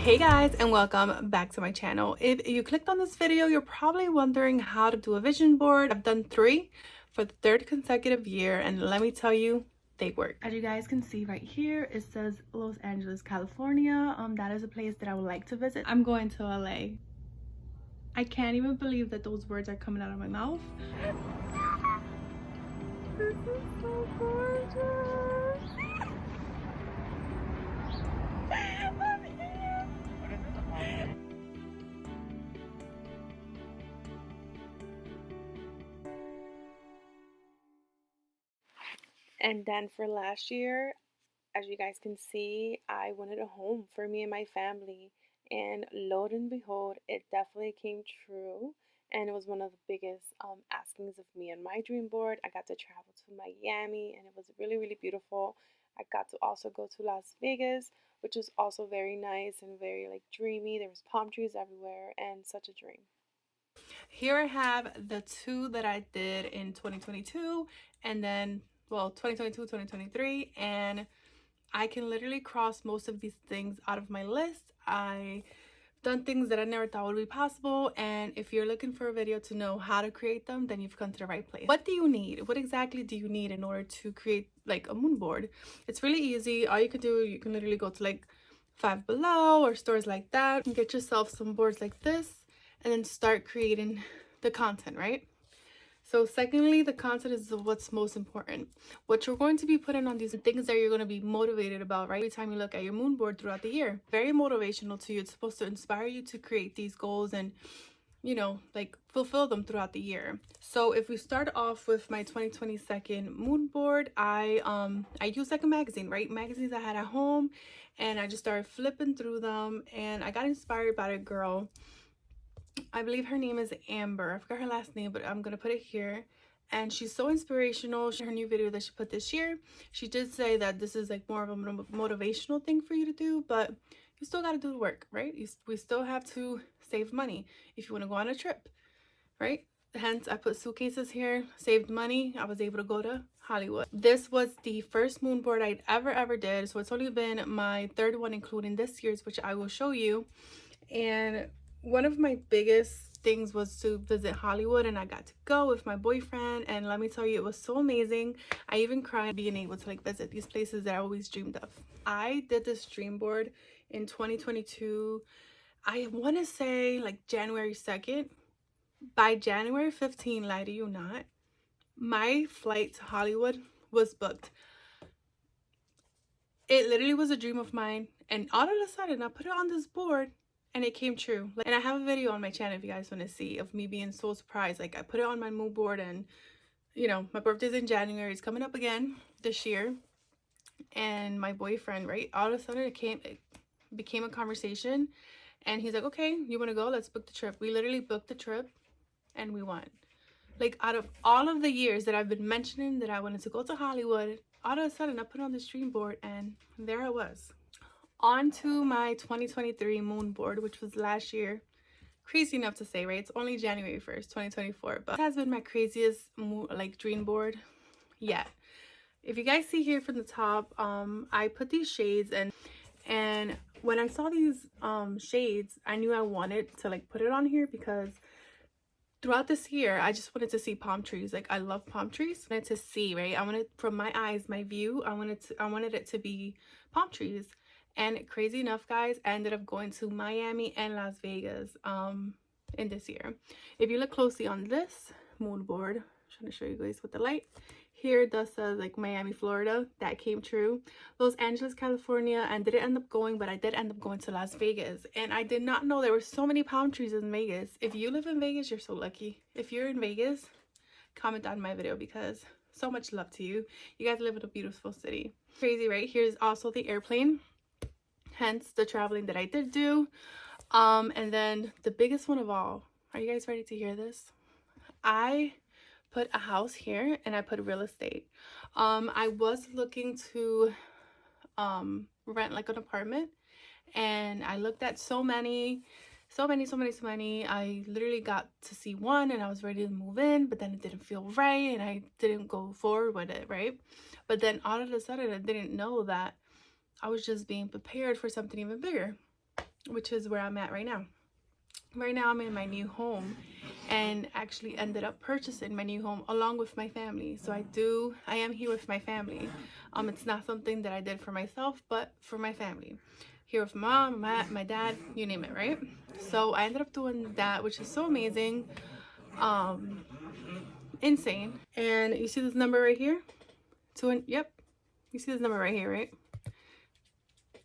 Hey guys, and welcome back to my channel. If you clicked on this video, you're probably wondering how to do a vision board. I've done 3 for the 3rd consecutive year, and let me tell you, they work. As you guys can see right here, it says Los Angeles, California. That is a place that I would like to visit. I'm going to LA. I can't even believe that those words are coming out of my mouth. This is so gorgeous. I'm here. And then for last year, as you guys can see, I wanted a home for me and my family. And lo and behold, it definitely came true. And it was one of the biggest askings of me and my dream board. I got to travel to Miami, and it was really, really beautiful. I got to also go to Las Vegas, which was also very nice and very like dreamy. There was palm trees everywhere and such a dream. Here I have the 2 that I did in 2022, and then, well, 2022, 2023, and I can literally cross most of these things out of my list. I've done things that I never thought would be possible, and if you're looking for a video to know how to create them, then you've come to the right place. What do you need? What exactly do you need in order to create like a moon board? It's really easy. All you can do, you can literally go to like Five Below or stores like that and get yourself some boards like this, and then start creating the content, right? So secondly, the content is what's most important. What you're going to be putting on these things that you're going to be motivated about, right? Every time you look at your moon board throughout the year, very motivational to you. It's supposed to inspire you to create these goals and, you know, like fulfill them throughout the year. So if we start off with my 2022 moon board, I used like a magazine, right? Magazines I had at home, and I just started flipping through them, and I got inspired by a girl. I believe her name is Amber. I forgot her last name, but I'm gonna put it here. And she's so inspirational. Her new video that she put this year, she did say that this is like more of a motivational thing for you to do, but you still got to do the work, right? We still have to save money if you want to go on a trip, right? Hence, I put suitcases here, saved money. I was able to go to Hollywood. This was the first moon board I'd ever did, so it's only been my 3rd one, including this year's, which I will show you. And one of my biggest things was to visit Hollywood, and I got to go with my boyfriend, and let me tell you, it was so amazing. I even cried being able to like visit these places that I always dreamed of. I did this dream board in 2022. I want to say like January 2nd. By January 15, lie to you not, my flight to Hollywood was booked. It literally was a dream of mine, and all of a sudden I put it on this board and it came true. And I have a video on my channel if you guys want to see, of me being so surprised. Like, I put it on my mood board, and you know, my birthday's in January. It's coming up again this year, and my boyfriend, right, all of a sudden it became a conversation, and he's like, okay, you want to go? Let's book the trip. We literally booked the trip and we went. Like, out of all of the years that I've been mentioning that I wanted to go to Hollywood, all of a sudden I put on this dream board, and there I was. On to my 2023 moon board, which was last year. Crazy enough to say, right? It's only January 1st, 2024, but it has been my craziest like dream board yet. If you guys see here from the top, I put these shades, and when I saw these shades, I knew I wanted to like put it on here because throughout this year, I just wanted to see palm trees. Like, I love palm trees. I wanted to see, right? I wanted, from my eyes, my view, I wanted it to be palm trees. And crazy enough, guys, I ended up going to Miami and Las Vegas in this year. If you look closely on this moon board, I'm trying to show you guys with the light. Here it does says like Miami, Florida. That came true. Los Angeles, California, and didn't end up going, but I did end up going to Las Vegas. And I did not know there were so many palm trees in Vegas. If you live in Vegas, you're so lucky. If you're in Vegas, comment on my video, because so much love to you. You guys live in a beautiful city. Crazy, right? Here's also the airplane, hence the traveling that I did do. And then the biggest one of all, are you guys ready to hear this? I put a house here, and I put real estate. I was looking to rent like an apartment, and I looked at so many. I literally got to see one, and I was ready to move in, but then it didn't feel right, and I didn't go forward with it, right? But then all of a sudden, I didn't know that I was just being prepared for something even bigger. which is where I'm at right now. Right now I'm in my new home, and actually ended up purchasing my new home along with my family. So I am here with my family. It's not something that I did for myself, but for my family. Here with mom, my dad, you name it, right? So I ended up doing that, which is so amazing. Um, Insane. And you see this number right here? Yep. You see this number right here, right?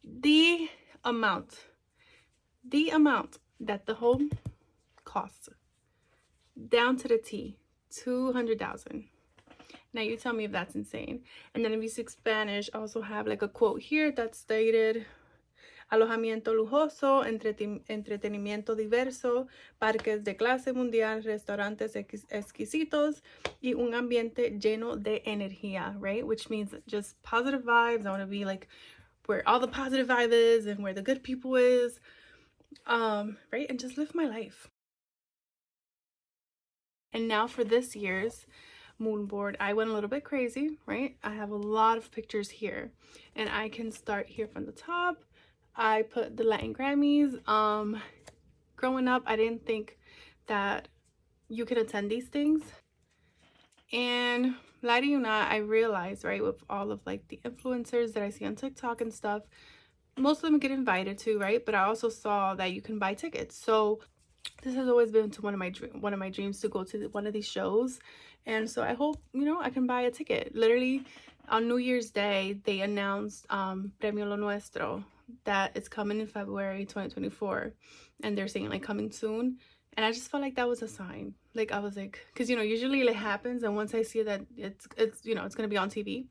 The amount, the amount that the home costs, down to the T, 200,000. Now you tell me if that's insane. And then if you speak Spanish, I also have like a quote here that stated: alojamiento lujoso, entretenimiento diverso, parques de clase mundial, restaurantes exquisitos, y un ambiente lleno de energía, right? Which means just positive vibes. I want to be like where all the positive vibe is and where the good people is, right? And just live my life. And now for this year's moon board, I went a little bit crazy, right? I have a lot of pictures here, and I can start here from the top. I put the Latin Grammys. Growing up, I didn't think that you could attend these things, and lie to you not, I realized, right, with all of like the influencers that I see on TikTok and stuff, most of them get invited to, right? But I also saw that you can buy tickets. So this has always been to one of my dreams to go to one of these shows, and so I hope, you know, I can buy a ticket. Literally on New Year's Day they announced Premio Lo Nuestro, that it's coming in February 2024, and they're saying like coming soon. And I just felt like that was a sign. Like I was like, because you know usually it happens, and once I see that it's you know it's gonna be on TV,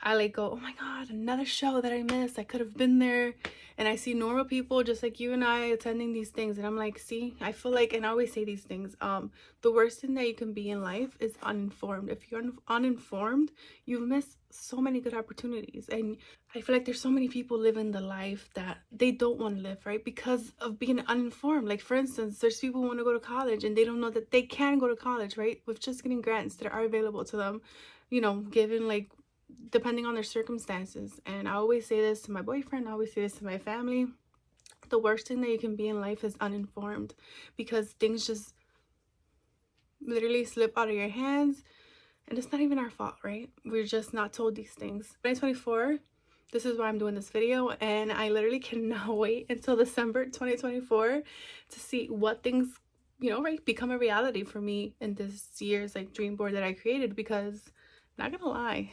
I like go, oh my god, another show that I missed. I could have been there. And I see normal people just like you and I attending these things, and I'm like, see, I feel like, and I always say these things, the worst thing that you can be in life is uninformed. If you're uninformed, you've missed so many good opportunities. And I feel like there's so many people living the life that they don't want to live, right? Because of being uninformed. Like for instance, there's people who want to go to college and they don't know that they can go to college, right? With just getting grants that are available to them, you know, given like depending on their circumstances. And I always say this to my boyfriend, I always say this to my family: the worst thing that you can be in life is uninformed, because things just literally slip out of your hands, and it's not even our fault, right? We're just not told these things. 2024, this is why I'm doing this video, and I literally cannot wait until December 2024 to see what things, you know, right, become a reality for me in this year's like dream board that I created. Because not gonna lie,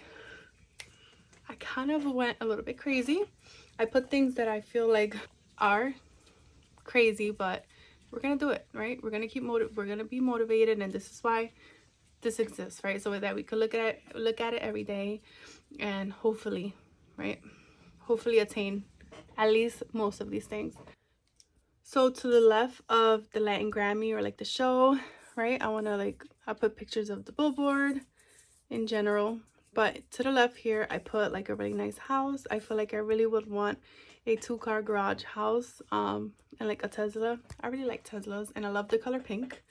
I kind of went a little bit crazy. I put things that I feel like are crazy, but we're gonna do it, right? We're gonna we're gonna be motivated, and this is why this exists, right? So that we could look at it every day, and hopefully, right? Hopefully attain at least most of these things. So to the left of the Latin Grammy, or like the show, right? I put pictures of the billboard in general. But to the left here, I put like a really nice house. I feel like I really would want a 2-car garage house, and like a Tesla. I really like Teslas, and I love the color pink.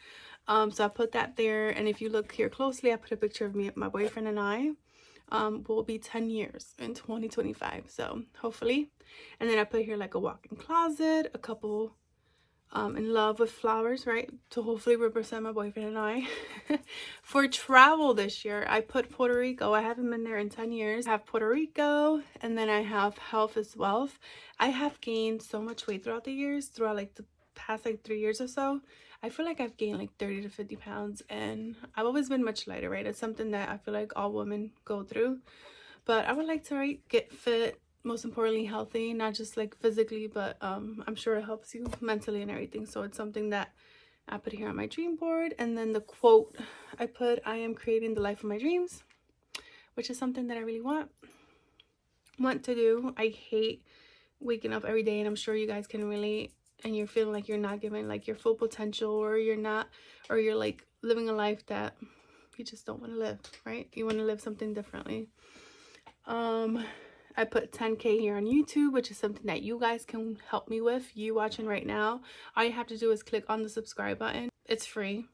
So I put that there. And if you look here closely, I put a picture of me, my boyfriend and I. Will be 10 years in 2025. So hopefully. And then I put here like a walk-in closet, a couple in love with flowers, right, to hopefully represent my boyfriend and I. For travel this year, I put Puerto Rico. I haven't been there in 10 years. I have Puerto Rico, and then I have health is wealth. I have gained so much weight throughout the years, throughout like the past like 3 years or so. I feel like I've gained like 30 to 50 pounds, and I've always been much lighter, right? It's something that I feel like all women go through. But I would like to, right, get fit, most importantly healthy, not just like physically, but I'm sure it helps you mentally and everything. So it's something that I put here on my dream board. And then the quote I put: I am creating the life of my dreams, which is something that I really want to do. I hate waking up every day, and I'm sure you guys can relate, and you're feeling like you're not giving like your full potential, or you're like living a life that you just don't want to live, right? You want to live something differently. I put 10K here on YouTube, which is something that you guys can help me with. You watching right now, all you have to do is click on the subscribe button. It's free,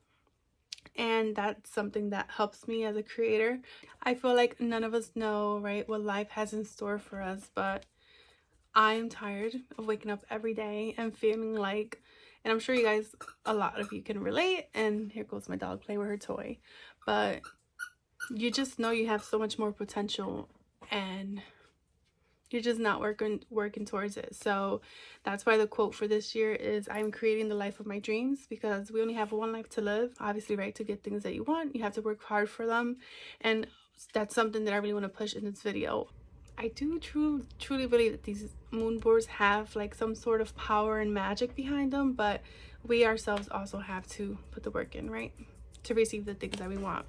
and that's something that helps me as a creator. I feel like none of us know, right, what life has in store for us, but I am tired of waking up every day and feeling like, and I'm sure you guys, a lot of you can relate, and here goes my dog playing with her toy, but you just know you have so much more potential and you're just not working towards it. So that's why the quote for this year is, I'm creating the life of my dreams, because we only have one life to live. Obviously, right, to get things that you want, you have to work hard for them, and that's something that I really want to push in this video. I do truly believe that these moon boards have like some sort of power and magic behind them, but we ourselves also have to put the work in, right, to receive the things that we want.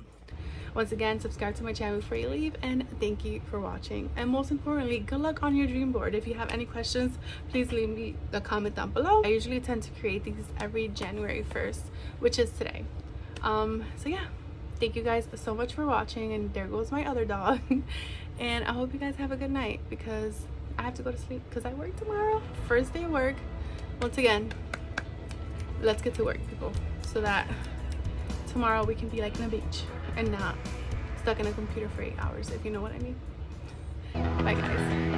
Once again, subscribe to my channel before you leave, and thank you for watching. And most importantly, good luck on your dream board. If you have any questions, please leave me a comment down below. I usually tend to create these every January 1st, which is today. So yeah, thank you guys so much for watching, and there goes my other dog. And I hope you guys have a good night, because I have to go to sleep because I work tomorrow. First day of work. Once again, let's get to work, people, so that tomorrow we can be like on a beach and not stuck in a computer for 8 hours, if you know what I mean. Bye guys.